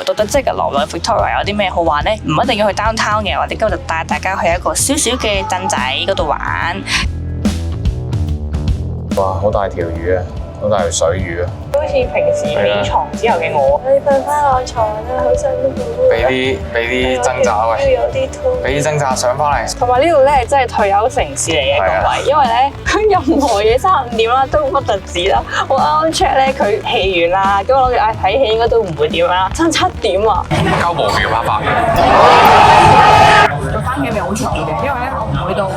到底即日來回 Victoria 有啲咩好玩呢？唔一定要去 downtown 嘅，我哋今日就帶大家去一個小小嘅鎮仔嗰度玩。哇！好大條魚啊，好大條水魚啊！好似平時起床之後嘅我，你瞓翻落床啦，好辛苦。俾啲掙扎喂，有啲痛。俾啲掙扎上翻嚟。同埋呢度咧真係退休城市嚟嘅各位，因為咧任何嘢3、5點啦都不特止啦。我啱啱 check 咧佢戲完啦，咁我諗住睇戲應該都唔會點啦，差7點啊！交無秒拍拍。做番茄味好重嘅，因為咧我唔會到，我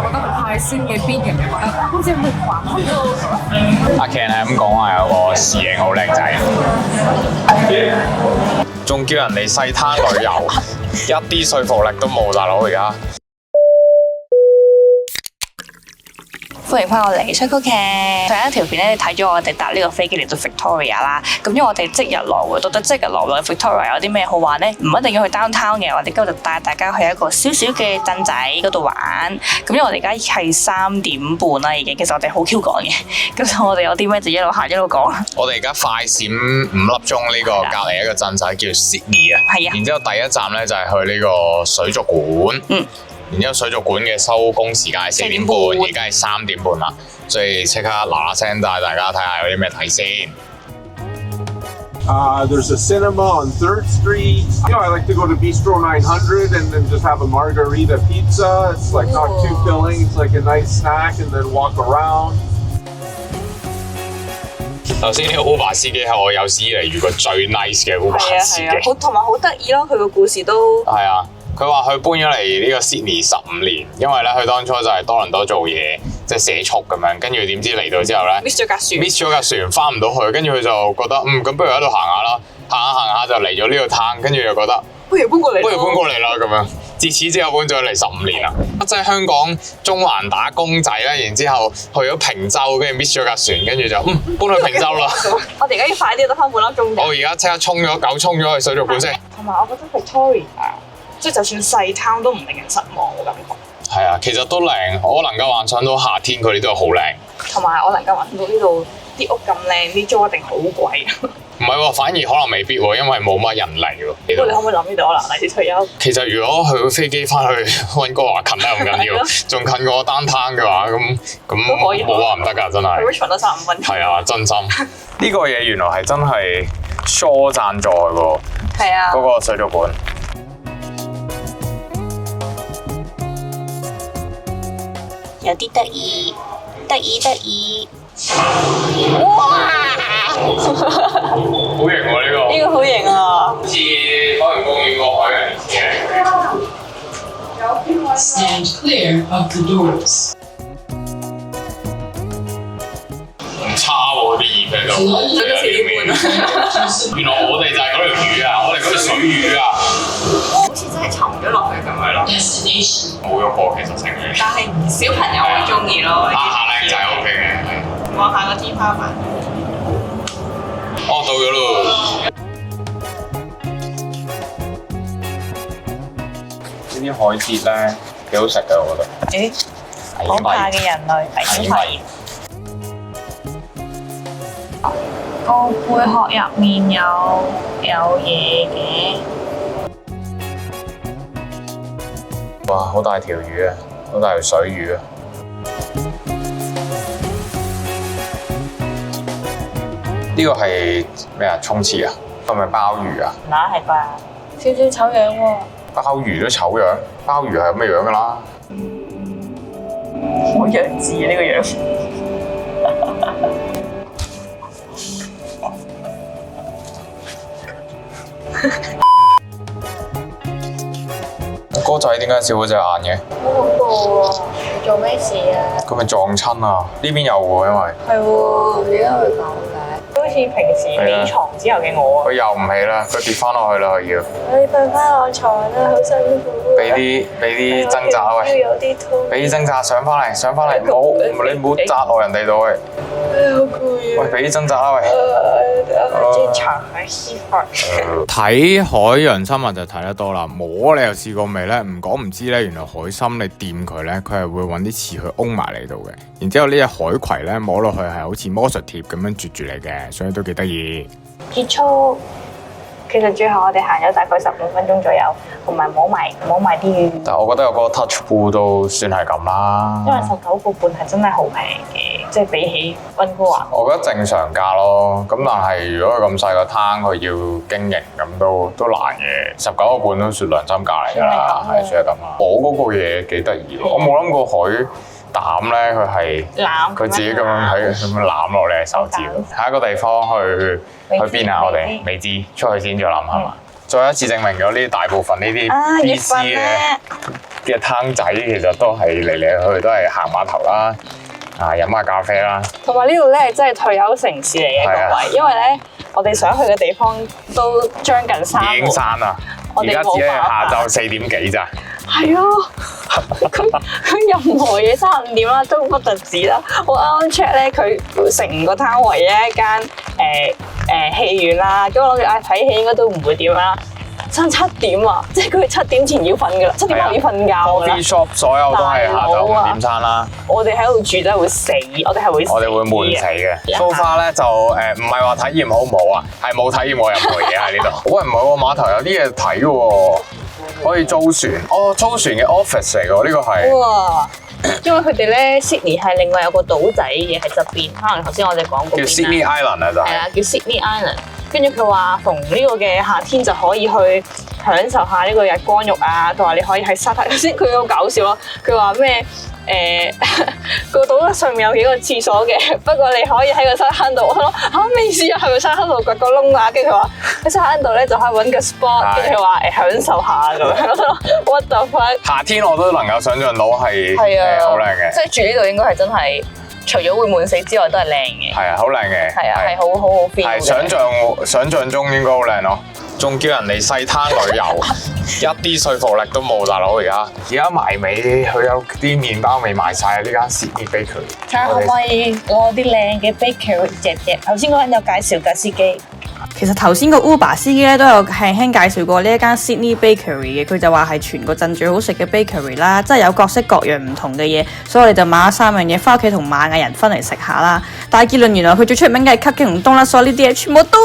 覺得佢太酸嘅邊緣，覺得好似會滑開。阿 Ken 係咁講話有個侍應好靚仔，仲叫人嚟細灘旅遊，一啲說服力都冇，大佬而家。歡迎翻我嚟出曲劇。上一條片咧，你睇咗我哋搭呢個飛機嚟到 Victoria 啦。咁因為我哋即日來回，到底即日來回 Victoria 有啲咩好玩呢？唔一定要去 downtown 嘅，我哋今日就帶大家去一個小小嘅鎮仔嗰度玩。咁因為我哋而家係3點半啦，已經。其實我哋好 Q 趕嘅。咁我哋有啲咩就一路行一路講。我哋而家快閃5粒鐘呢個隔離一個鎮仔叫 Sydney 啊。係啊。然之後第一站咧就係去呢個水族館。然之後水族館嘅收工時間係4點半，而家係3點半啦，所以即刻嗱嗱聲帶大家睇下有啲咩睇先。There's a cinema on 3rd Street. I like to go to Bistro 900 and then just have a margarita pizza. It's like not too filling. It's like a nice snack and then walk around. 頭先呢個 Uber 司機係我有史以嚟遇過最 nice 嘅 Uber 司機，好同埋好得意咯，佢個故事都係啊。佢話佢搬咗嚟呢個 Sydney 15年，因為咧佢當初就係多倫多做嘢，即係社畜咁樣，跟住點知嚟到之後咧 miss 咗架船，翻唔到去，跟住佢就覺得咁不如喺度行下啦，行下就嚟咗呢個灘，跟住又覺得不如搬過嚟啦咁樣。自此之後搬咗嚟15年啦，即係香港中環打工仔啦，然之後去咗平洲，跟住 miss 咗架船，跟住就搬去平洲啦。我哋而家要快啲，得翻半粒鐘。我而家即刻衝咗去水族館先。同埋我覺得 Victoria 即係就算細灘都唔令人失望，我感覺。係啊，其實都靚，我能夠幻想到夏天佢哋都係好靚。同埋我能夠幻想到呢度啲屋咁靚，啲租一定好貴。唔係喎，反而可能未必喎，因為冇乜人嚟喎。不過你可唔可以諗呢度啊？嗱，嚟退休。其實如果去飛機翻去溫哥華近得唔緊要，仲近過單灘嘅話，咁冇話唔得㗎，真係。Richmond 都35分鐘。係啊，真心。呢個嘢原來係真係 Shaw 贊助嘅喎。係啊。嗰個水族館。有啲得意。哇！好型喎呢個！呢個好型啊！好似海洋公園個海洋嘅。Stand clear of the doors. 唔差喎啲耳鼻度。原來我哋就係嗰條魚啊！我哋嗰條水魚啊！好似真係沉咗落去咁樣咯。Destination. 冇喐過其實成嘅。但係小朋友會中意咯。下靚仔 OK 嘅。望下個天花板。哦，到咗咯！呢啲海蜇咧幾好食嘅，我覺得。可怕嘅人類危險。個貝殼入面有嘢嘅。哇！好大條魚啊，好大條水魚啊！呢個係咩啊？沖刺啊？係咪鮑魚啊？乸係啩？少少醜樣喎。鮑魚都醜樣，鮑魚係咁嘅樣㗎啦。好弱智啊！呢個樣。哥仔點解笑嗰隻眼嘅？好恐怖喎！做咩事啊？佢咪撞親啊？呢邊有喎，因為係喎，點解會咁嘅？好似平時起床之後嘅我。佢又唔起啦，佢跌翻落去啦，佢要。你瞓翻落床啦，好辛苦。俾啲掙扎啊喂！有啲痛。俾啲掙扎上翻嚟，唔好你唔好砸落人哋度喂！好攰啊！喂，俾啲掙扎啊喂！正常係司法。睇海洋生物就睇得多啦，摸你又試過未呢？唔講唔知呢，原來海參你掂佢呢，佢係會揾啲刺去擁埋你度嘅。然之後呢隻海葵呢，摸落去係好似魔術貼咁樣啜住你嘅，所以都幾得意。結束。其實最後我哋行咗大概15分鐘左右，同埋摸埋啲魚。但係我覺得有個 touch pool 都算係咁啦。因為19個半係真係好平嘅，即係比起溫哥華。我覺得正常價咯，咁但係如果佢咁細個攤，佢要經營咁都難嘅。19個半都算良心價嚟㗎啦，係算係咁啦。我嗰個嘢幾得意喎，我冇諗過海膽咧，佢係佢自己咁樣喺咁樣攬落你手指。下一個地方去邊啊？我哋未知，出去先再諗係嘛？再一次證明咗呢大部分呢啲 BC 嘅攤仔其實都係嚟嚟去去都係行碼頭啦，飲下咖啡啦。同埋呢度咧真係退休城市嚟嘅各位，因為咧我哋想去嘅地方都將近閂已經閂啦，而家只係下晝4點幾咋。係啊，佢任何嘢3、5點啦都不特止啦。我啱啱 check 咧，佢成個攤位一間戲院啦，咁我諗住睇戲應該都唔會點啦。差7點啊，即係佢7點前要瞓㗎啦，7點後要瞓覺㗎啦。Coffee shop 所有都係下晝5點餐啦。我哋喺度住真係會死，我哋會悶死嘅。So far 咧就唔係話體驗好唔好啊，係冇體驗過任何嘢喺呢度。喂，唔係喎，碼頭有啲嘢睇喎。可以租船，租船嘅 office 嚟㗎，呢個係。哇！因為佢哋咧 Sydney 係另外有個島仔嘅喺側邊，可能頭先我哋講過。叫 Sydney Island 啊，就係。係啊，叫 Sydney Island。跟住佢話逢呢個嘅夏天就可以去享受下呢個日光浴啊，同埋你可以喺沙灘。頭先佢好搞笑咯，佢話咩？個島上面有幾個廁所嘅，不過你可以喺個沙灘度。我諗未試啊，喺個沙灘度掘個窿啊，跟住佢話喺沙灘度咧就可以揾個 spot，跟住佢話享受下咁樣。What the fuck？夏天我都能夠想像到係好靚嘅，即係住呢度應該係真係除咗會悶死之外都係靚嘅。係啊，好靚嘅。係啊，係好 feel。係想像中應該好靚咯。仲叫人哋細攤旅遊，一啲說服力都冇，大佬而家埋尾，佢有啲麵包未賣晒啊！呢間 Sydney Bakery， 睇下可唔可以攞啲靚嘅 bakery 隻。頭先嗰人有介紹嘅司機。其實頭先個 Uber 司機咧都有輕輕介紹過呢一間 Sydney Bakery 嘅，佢就話係全個鎮最好食嘅 bakery 啦，即係有各式各樣唔同嘅嘢，所以我哋就買咗3樣嘢翻屋企同馬雅人分嚟食下啦。但係結論原來佢最出名嘅係 cupcake 同 donut，所以呢啲嘢全部都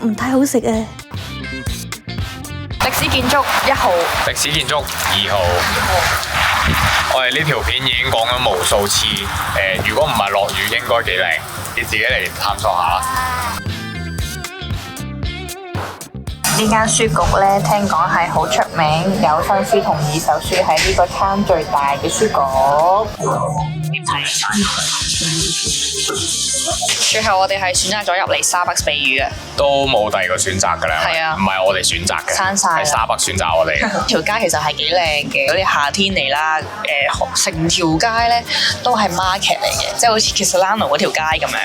唔太好食啊！歷史建築1號，歷史建築2號。我哋呢條片已經講咗無數次，如果唔係落雨，應該幾靚，你自己嚟探索下啦。呢間書局咧，聽講係好出名，有新書同二手書喺呢個 town 最大嘅書局。最後我哋係選擇咗入嚟 Starbucks 避雨嘅，都冇第二個選擇㗎啦。係啊，唔係我哋選擇嘅，閂晒，係 Starbucks 選擇我哋。條街其實係幾靚嘅，嗰啲夏天嚟啦，成條街咧都係 market 嚟嘅，即係好似 Kitsilano 嗰條街咁樣。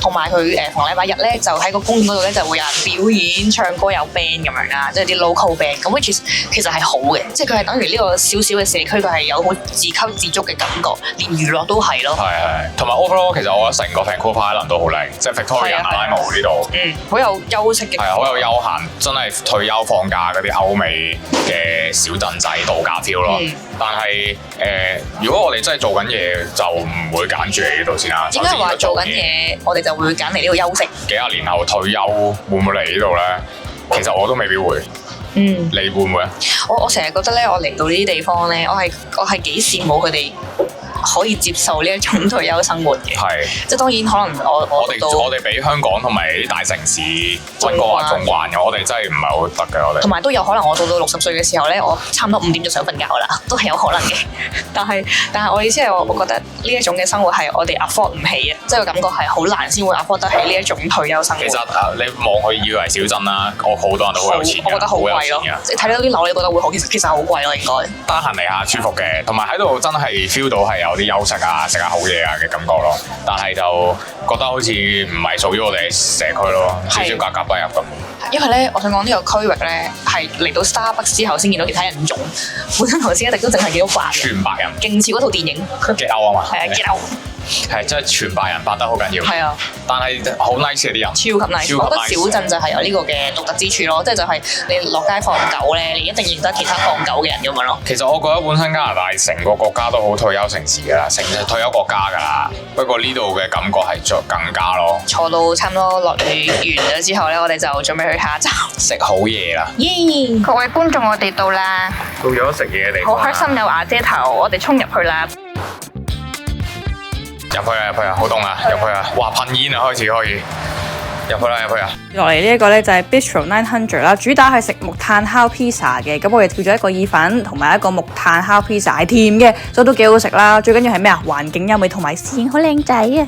同埋佢逢禮拜日咧就喺個公園嗰度咧就會有人表演唱歌有 band 咁樣啦，即係啲 local band。咁 which is 其實係好嘅，即係佢係等於呢個小小嘅社區，佢係有好自給自足嘅感覺，連娛樂都係咯。係，同埋 overall 其實我覺得成個 Vancouver Island 都好靚，即係 Victoria、Nanaimo 呢度，好有休息嘅，係好有休閒，真係退休放假嗰啲歐美嘅小鎮仔度假 feel 咯。但係如果我哋真係做緊嘢，就唔會揀住嚟呢度先啦。點解話做緊嘢，我哋就會揀嚟呢度休息？幾廿年後退休會唔會嚟呢度咧？其實我都未必會。你會唔會啊？我成日覺得咧，我嚟到呢啲地方咧，我係幾羨慕佢哋可以接受呢一種退休生活嘅。係，即係當然可能我哋比香港同埋啲大城市溫哥華仲慣嘅，我哋真係唔係好得嘅，我哋。同埋都有可能我到60歲嘅時候咧，我差唔多5點就想瞓覺啦，都係有可能嘅。但係我意思係我覺得呢一種嘅生活係我哋 afford 唔起啊，即係個感覺係好難先會 afford 得起呢一種退休生活。其實你望佢以為小鎮啦，好多人都好有錢嘅，我覺得好貴咯。即係睇到啲樓，你覺得會好，其實好貴咯，應該。得閒嚟下舒服嘅，同埋喺度真係 feel 到係有啲休息啊、食下好嘢啊嘅感覺咯。但係就覺得好似唔係屬於我哋社區咯，少少格格不入咁。因為咧，我想講呢個區域咧係嚟到 Starbucks 之後先見到其他人種，本身頭先一直都淨係見到白人，全白人，勁似嗰套電影Get Out啊嘛，係啊 Get Out。係真係全白人白得好緊要。係啊，但係好 nice 嘅啲人，超級 nice。我覺得小鎮就係有呢個嘅獨特之處咯，即係就係你落街放狗咧，你一定認得其他放狗嘅人咁樣咯。其實我覺得本身加拿大成個國家都好退休城市㗎啦，成係退休國家㗎啦。不過呢度嘅感覺係再更加咯。坐到差唔多落雨完咗之後咧，我哋就準備去下一站食好嘢啦！耶！各位觀眾，我哋到啦，到咗食嘢嘅地方。好開心有瓦遮頭，我哋衝入去啦！入去啊！好凍啊！入去啊！哇！噴煙啊！開始可以入去啊！落嚟呢一個咧就係 Bistro 900啦，主打係食木炭烤 pizza 嘅，咁我哋叫咗一個意粉同埋一個木炭烤 pizza， 係甜嘅，所以都幾好食啦。最緊要係咩啊？環境優美同埋視線好靚仔啊！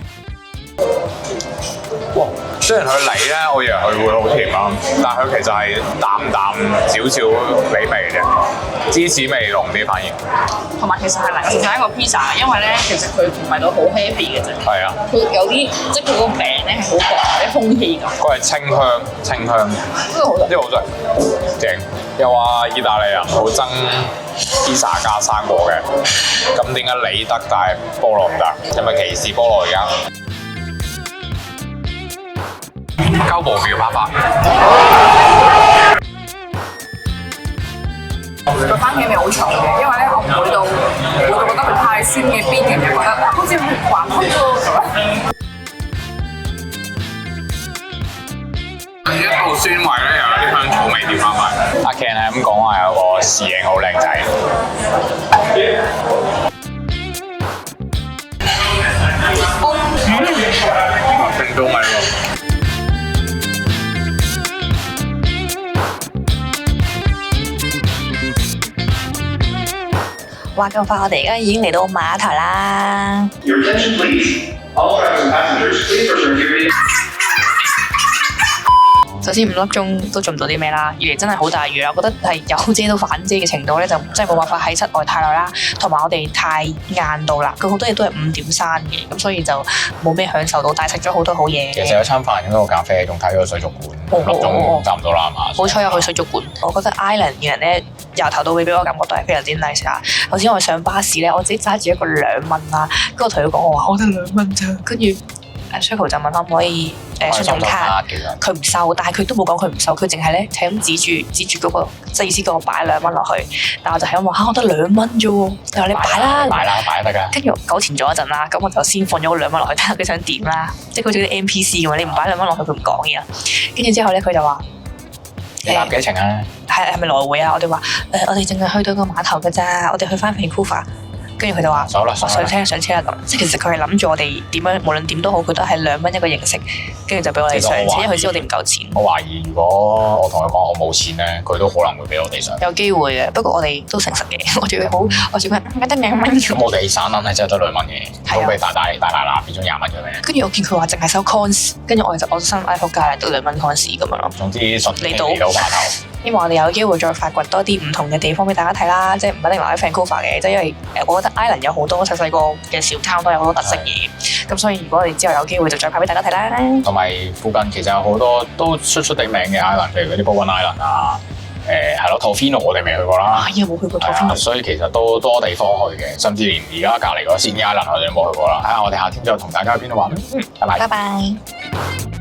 哇！雖然佢嚟咧，我以為佢會好甜啊，但係佢其實係淡少少味嘅啫，芝士味濃啲反而。同埋其實係嚟自係一個 pizza， 因為咧其實佢唔係到好 heavy 嘅啫。係啊，佢有啲即係佢個餅咧係好薄，啲空氣咁。佢係清香，呢個好食，呢個好食，正。又話意大利人好憎 pizza 加生果嘅，咁點解你得但係菠蘿唔得？係咪歧視菠蘿而家？鳩步秒拍拍。個番茄味好重嘅，因為咧我唔會到覺得佢太酸嘅邊緣，就覺得好似還好咗咁。一到酸味咧，又有啲香草味調翻埋。阿 Ken 係咁講話，有個侍應好靚仔。正宗咪咯〜哇！咁快，我哋而家已經嚟到碼頭啦。Your attention, please. All drivers and passengers, please return to your. 首先5粒鐘都做唔到啲咩啦，二嚟真係好大雨啦，我覺得係有遮到反遮嘅程度咧，就真係冇辦法喺室外太耐啦。同埋我哋太晏到啦，佢好多嘢都係5點閂嘅，咁所以就冇咩享受到，但係食咗好多好嘢。其實有餐飯，飲咗個咖啡，仲睇咗個水族館，6粒鐘差唔多啦，係嘛？好彩有去水族館，我覺得 Island 嘅人咧由頭到尾俾我感覺都係非常之 nice 啊！頭先我上巴士咧，我自己揸住一個2蚊啦，跟住我同佢講我話我得2蚊咋，跟住Circle 就問可唔可以信用卡，佢唔收，但係佢都冇講佢唔收，佢淨係咧係咁指住嗰個，即係意思叫我擺2蚊落去，但我就係咁話我得2蚊啫喎，佢話你擺啦，擺得㗎。跟住糾纏咗一陣啦，咁我就先放咗個2蚊落去，睇下佢想點啦，即係好似啲 NPC 咁，你唔擺2蚊落去佢唔講嘢，跟住之後咧佢就話你搭幾程啊？係咪來回啊？我哋話我哋淨係去到個碼頭㗎咋，我哋去翻 Vancouver。跟住佢就話：上車啦咁，即係其實佢係諗住我哋點樣，無論點都好，佢都係2蚊一個形式，跟住就俾我哋上車，因為佢知我哋唔夠錢。我懷疑如果我同佢講我冇錢咧，佢都可能會俾我哋上。有機會嘅，不過我哋都誠實嘅，我仲要好，我仲要得2蚊。咁我哋3蚊係真係得2蚊嘅，都俾大拿變咗20蚊嘅咩？跟住我見佢話淨係收 coins，跟住我新 iPhone 價都2蚊 coins 咁樣咯。總之順利嚟到碼頭。希望我哋有機會再發掘多啲唔同嘅地方俾大家睇啦，即係唔一定留喺 Vancouver 嘅，即係因為我覺得 Island 有好多細個嘅小 town 都有好多特色嘢，咁所以如果我哋之後有機會就再拍俾大家睇啦。同埋附近其實有好多都出地名嘅 Island， 譬如嗰啲 Bowen Island 啊，係咯 Tofino 我哋未去過啦，係啊冇去過 Tofino，所以其實都多地方去嘅，甚至連而家隔離嗰個 Sydney Island 我哋都冇去過啦。睇下我哋夏天再同大家去邊度玩。拜拜。